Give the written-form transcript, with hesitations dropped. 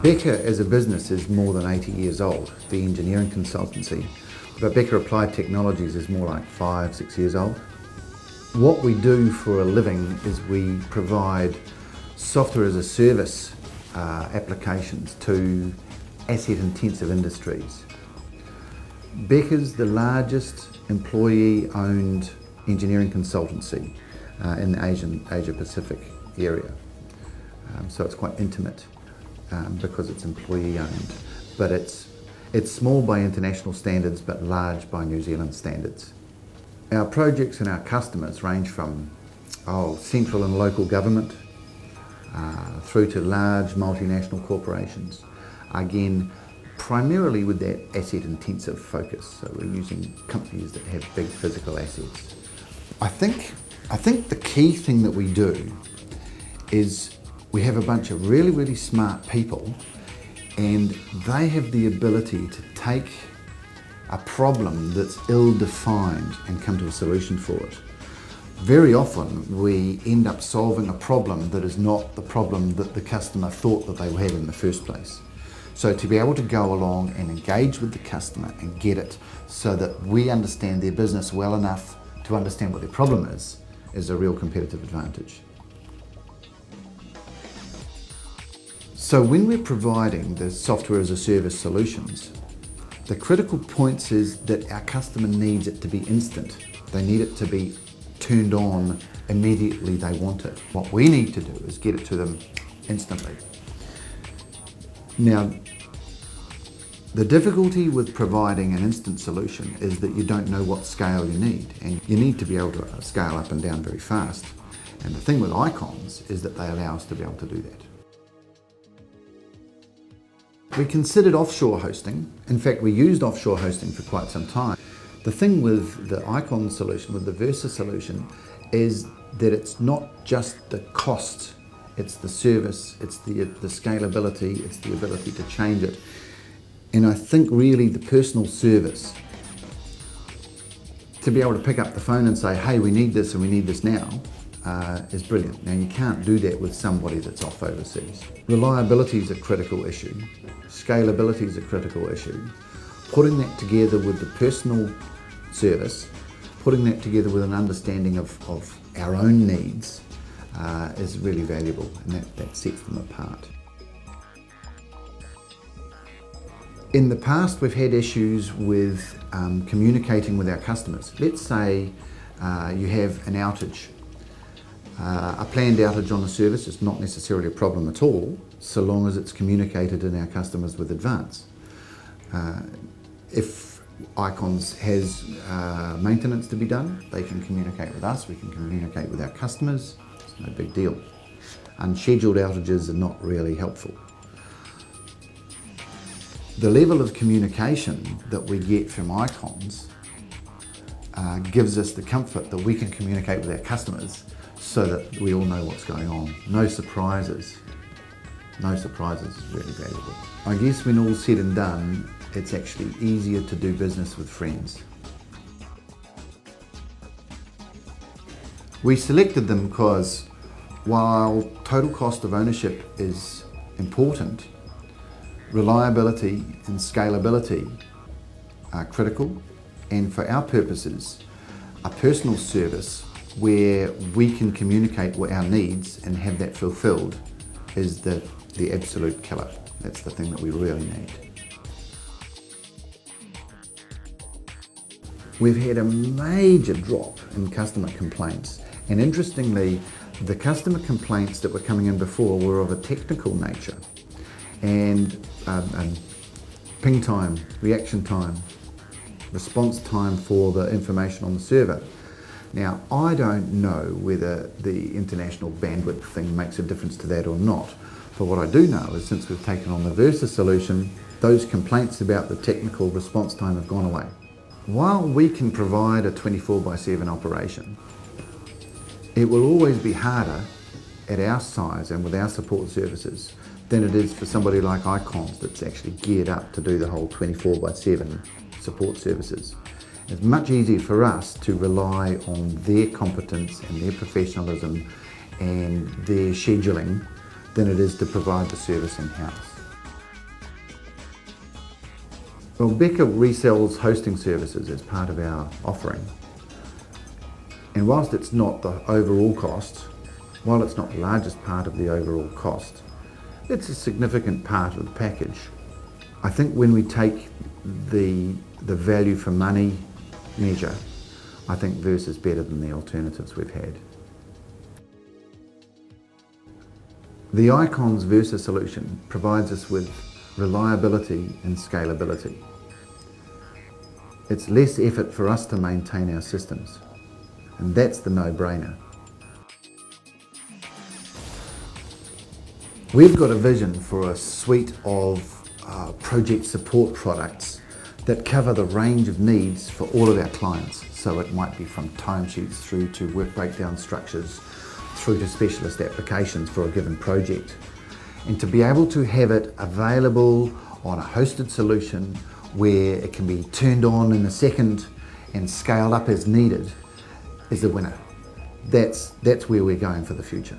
BECA as a business is more than 80 years old, the engineering consultancy, but BECA Applied Technologies is more like 5-6 years old. What we do for a living is we provide software as a service applications to asset-intensive industries. BECA's the largest employee-owned engineering consultancy in the Asia-Pacific area. So it's quite intimate because it's employee-owned, but it's small by international standards but large by New Zealand standards. Our projects and our customers range from central and local government through to large multinational corporations. Again, primarily with that asset-intensive focus, so we're using companies that have big physical assets. I think the key thing that we do is we have a bunch of really, really smart people, and they have the ability to take a problem that's ill-defined and come to a solution for it. Very often we end up solving a problem that is not the problem that the customer thought that they had in the first place. So to be able to go along and engage with the customer and get it so that we understand their business well enough to understand what their problem is a real competitive advantage. So when we're providing the software as a service solutions, the critical points is that our customer needs it to be instant. They need it to be turned on immediately they want it. What we need to do is get it to them instantly. Now, the difficulty with providing an instant solution is that you don't know what scale you need, and you need to be able to scale up and down very fast. And the thing with ICONZ is that they allow us to be able to do that. We considered offshore hosting. In fact, we used offshore hosting for quite some time. The thing with the ICONZ solution, with the Versa solution, is that it's not just the cost, it's the service, it's the scalability, it's the ability to change it. And I think really the personal service, to be able to pick up the phone and say, hey, we need this and we need this now, is brilliant. Now, you can't do that with somebody that's off overseas. Reliability is a critical issue. Scalability is a critical issue. Putting that together with the personal service, putting that together with an understanding of our own needs is really valuable, and that sets them apart. In the past, we've had issues with communicating with our customers. Let's say you have an outage. A planned outage on the service is not necessarily a problem at all, so long as it's communicated in our customers with advance. If ICONZ has maintenance to be done, they can communicate with us, we can communicate with our customers, it's no big deal. Unscheduled outages are not really helpful. The level of communication that we get from ICONZ gives us the comfort that we can communicate with our customers so that we all know what's going on. No surprises. No surprises is really valuable. I guess when all's said and done, it's actually easier to do business with friends. We selected them because while total cost of ownership is important, reliability and scalability are critical, and for our purposes, a personal service where we can communicate what our needs and have that fulfilled is the absolute killer. That's the thing that we really need. We've had a major drop in customer complaints, and interestingly, the customer complaints that were coming in before were of a technical nature, and ping time, reaction time, response time for the information on the server. Now, I don't know whether the international bandwidth thing makes a difference to that or not, but what I do know is since we've taken on the Versa solution, those complaints about the technical response time have gone away. While we can provide a 24/7 operation, it will always be harder at our size and with our support services than it is for somebody like ICONZ that's actually geared up to do the whole 24/7 support services. It's much easier for us to rely on their competence and their professionalism and their scheduling than it is to provide the service in-house. Well, BECA resells hosting services as part of our offering. And whilst it's not the overall cost, while it's not the largest part of the overall cost, it's a significant part of the package. I think when we take the value for money measure, I think Versa is better than the alternatives we've had. The ICONZ Versa solution provides us with reliability and scalability. It's less effort for us to maintain our systems, and that's the no-brainer. We've got a vision for a suite of project support products that cover the range of needs for all of our clients. So it might be from timesheets through to work breakdown structures, through to specialist applications for a given project. And to be able to have it available on a hosted solution where it can be turned on in a second and scaled up as needed is the winner. That's where we're going for the future.